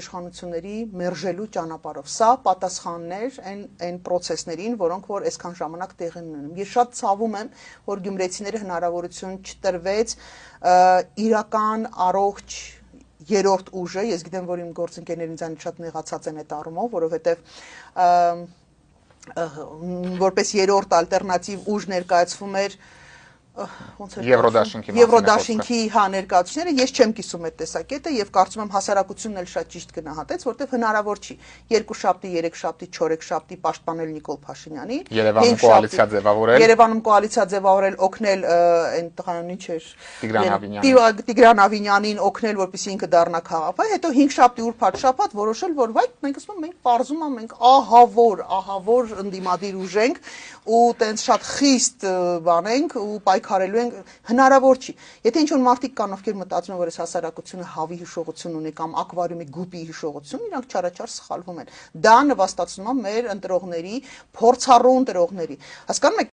իշխանությունների մերժելու ճանապարհով։ Սա պատասխաններ այն process-ներին, որոնք որ այսքան ժամանակ տեղի ունենում։ Ես շատ ցավում եմ, որ գյումրեցիները հնարավորություն չտրվեց իրական առողջ երրորդ ուժը, ես գիտեմ, որ իմ գործընկերներն ինձանից շատ նեղացած են այդ առումով, որովհետև որպես երրորդ ալտերնատիվ ուժ ներկայացվում էր Եվրոդաշինքի ներկայացուցիչները, ես չեմ կիսում այդ տեսակետը եւ կարծում եմ հասարակությունն էլ շատ ճիշտ գնահատեց, որտեղ հնարավոր չի երկուշաբթի, երեքշաբթի, չորեքշաբթի պաշտպանել Նիկոլ Փաշինյանին, Երևանում կոալիցիա ձևավորել, օգնել այն տղանուն ինչ էր Տիգրան Ավինյանին օգնել, որպեսզի ինքը դառնա քաղաքապետ, հետո 5 շաբթի ուրբաթ շաբաթ որոշել, որ վայ մենք ասում ենք պարզում ենք մենք ահավոր ընդդիմադիր ուժ ենք ու տենց շատ խիստ բանենք ու պայքարելու ենք, հնարավոր չի։ Եթե ինչ-որ մարդիկ կան, ովքեր մտածում են, որ այս հասարակությունը հավի հիշողություն ունի կամ ակվարիումի գուպի հիշողություն, իրանք չարաչար սխալվում են։ Դա նվաստացնում է մեր ընտրողների, փորձառու ընտրողների։ Հասկանում եք,